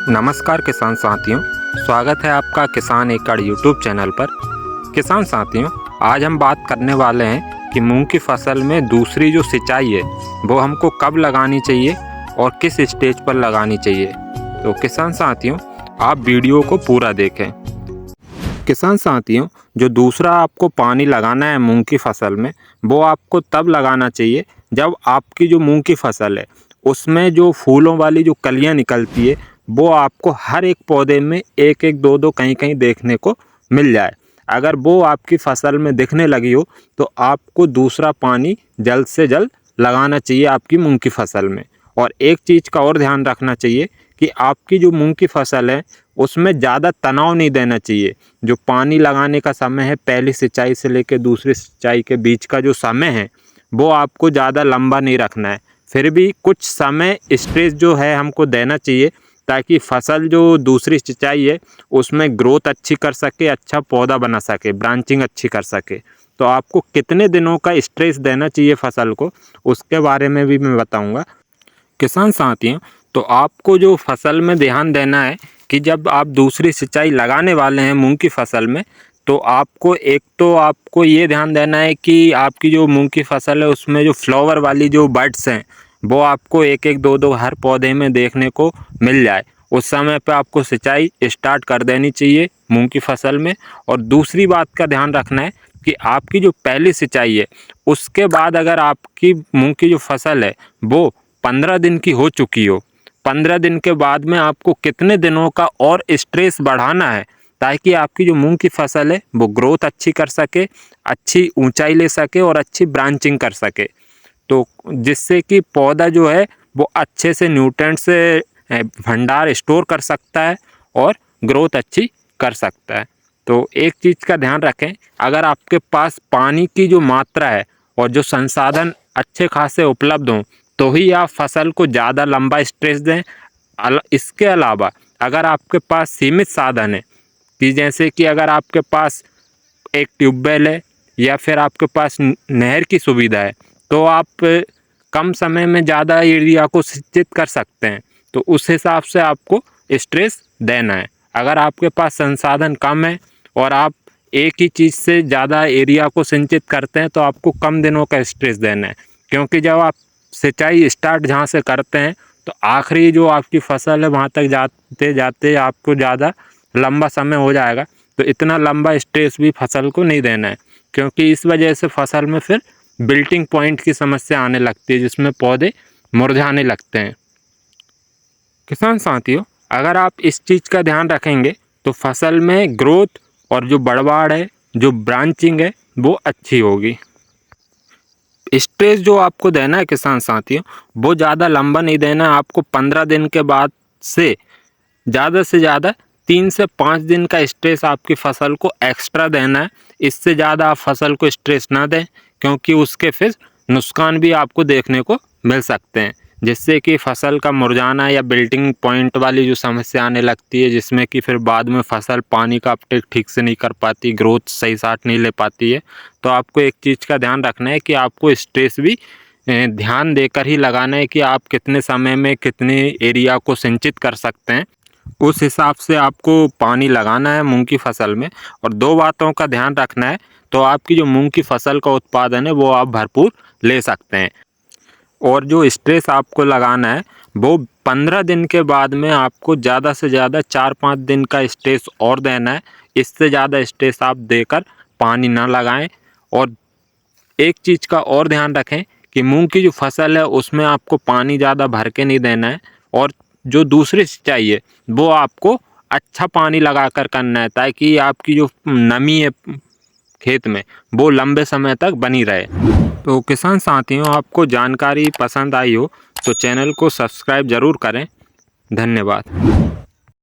नमस्कार किसान साथियों, स्वागत है आपका किसान एकड़ यूट्यूब चैनल पर। किसान साथियों, आज हम बात करने वाले हैं कि मूंग की फसल में दूसरी जो सिंचाई है वो हमको कब लगानी चाहिए और किस स्टेज पर लगानी चाहिए। तो किसान साथियों, आप वीडियो को पूरा देखें। किसान साथियों, जो दूसरा आपको पानी लगाना है मूंग की फसल में, वो आपको तब लगाना चाहिए जब आपकी जो मूंग की फसल है उसमें जो फूलों वाली जो कलियां निकलती है वो आपको हर एक पौधे में एक एक दो दो कहीं कहीं देखने को मिल जाए। अगर वो आपकी फसल में दिखने लगी हो तो आपको दूसरा पानी जल्द से जल्द लगाना चाहिए आपकी मूंग की फसल में। और एक चीज़ का और ध्यान रखना चाहिए कि आपकी जो मूंग की फसल है उसमें ज़्यादा तनाव नहीं देना चाहिए। जो पानी लगाने का समय है, पहली सिंचाई से लेकर दूसरी सिंचाई के बीच का जो समय है वो आपको ज़्यादा लंबा नहीं रखना है। फिर भी कुछ समय स्ट्रेस जो है हमको देना चाहिए ताकि फसल जो दूसरी सिंचाई है उसमें ग्रोथ अच्छी कर सके, अच्छा पौधा बना सके, ब्रांचिंग अच्छी कर सके। तो आपको कितने दिनों का स्ट्रेस देना चाहिए फसल को, उसके बारे में भी मैं बताऊंगा। किसान साथियों, तो आपको जो फसल में ध्यान देना है कि जब आप दूसरी सिंचाई लगाने वाले हैं मूंग की फसल में, तो आपको ये ध्यान देना है कि आपकी जो मूंग की फसल है उसमें जो फ्लावर वाली जो बड्स हैं वो आपको एक एक दो दो हर पौधे में देखने को मिल जाए। उस समय पे आपको सिंचाई स्टार्ट कर देनी चाहिए मूंग की फसल में। और दूसरी बात का ध्यान रखना है कि आपकी जो पहली सिंचाई है उसके बाद अगर आपकी मूंग की जो फसल है वो 15 दिन की हो चुकी हो, 15 दिन के बाद में आपको कितने दिनों का और स्ट्रेस बढ़ाना है ताकि आपकी जो मूंग की फसल है वो ग्रोथ अच्छी कर सके, अच्छी ऊंचाई ले सके और अच्छी ब्रांचिंग कर सके। तो जिससे कि पौधा जो है वो अच्छे से न्यूट्रिएंट से भंडार स्टोर कर सकता है और ग्रोथ अच्छी कर सकता है। तो एक चीज़ का ध्यान रखें, अगर आपके पास पानी की जो मात्रा है और जो संसाधन अच्छे खासे उपलब्ध हों तो ही आप फसल को ज़्यादा लंबा स्ट्रेस दें। इसके अलावा अगर आपके पास सीमित साधन है कि जैसे कि अगर आपके पास एक ट्यूबवेल है या फिर आपके पास नहर की सुविधा है तो आप कम समय में ज़्यादा एरिया को सिंचित कर सकते हैं। तो उस हिसाब से आपको स्ट्रेस देना है। अगर आपके पास संसाधन कम है और आप एक ही चीज़ से ज़्यादा एरिया को सिंचित करते हैं तो आपको कम दिनों का स्ट्रेस देना है। क्योंकि जब आप सिंचाई स्टार्ट जहाँ से करते हैं तो आखिरी जो आपकी फसल है वहाँ तक जाते जाते आपको ज़्यादा लंबा समय हो जाएगा। तो इतना लंबा स्ट्रेस भी फसल को नहीं देना है, क्योंकि इस वजह से फसल में फिर बिल्टिंग पॉइंट की समस्या आने लगती है जिसमें पौधे मुरझाने लगते हैं। किसान साथियों, अगर आप इस चीज़ का ध्यान रखेंगे तो फसल में ग्रोथ और जो बढ़वाड़ है, जो ब्रांचिंग है वो अच्छी होगी। स्ट्रेस जो आपको देना है किसान साथियों वो ज़्यादा लंबा नहीं देना है। आपको 15 दिन के बाद से ज़्यादा 3 से 5 दिन का स्ट्रेस आपकी फसल को एक्स्ट्रा देना है। इससे ज़्यादा आप फसल को स्ट्रेस ना दें, क्योंकि उसके फिर नुकसान भी आपको देखने को मिल सकते हैं, जिससे कि फसल का मुरझाना या बिल्टिंग पॉइंट वाली जो समस्या आने लगती है, जिसमें कि फिर बाद में फसल पानी का अपटेक ठीक से नहीं कर पाती, ग्रोथ सही साथ नहीं ले पाती है। तो आपको एक चीज़ का ध्यान रखना है कि आपको स्ट्रेस भी ध्यान देकर ही लगाना है कि आप कितने समय में कितने एरिया को सिंचित कर सकते हैं। उस हिसाब से आपको पानी लगाना है मूंग की फसल में। और दो बातों का ध्यान रखना है, तो आपकी जो मूंग की फसल का उत्पादन है वो आप भरपूर ले सकते हैं। और जो स्ट्रेस आपको लगाना है वो 15 दिन के बाद में आपको ज़्यादा से ज़्यादा 4-5 दिन का स्ट्रेस और देना है। इससे ज़्यादा स्ट्रेस आप देकर पानी ना लगाएं। और एक चीज़ का और ध्यान रखें कि मूंग की जो फसल है उसमें आपको पानी ज़्यादा भर के नहीं देना है। और जो दूसरी सिंचाई है वो आपको अच्छा पानी लगाकर करना है ताकि आपकी जो नमी है खेत में वो लंबे समय तक बनी रहे। तो किसान साथियों, आपको जानकारी पसंद आई हो तो चैनल को सब्सक्राइब ज़रूर करें। धन्यवाद।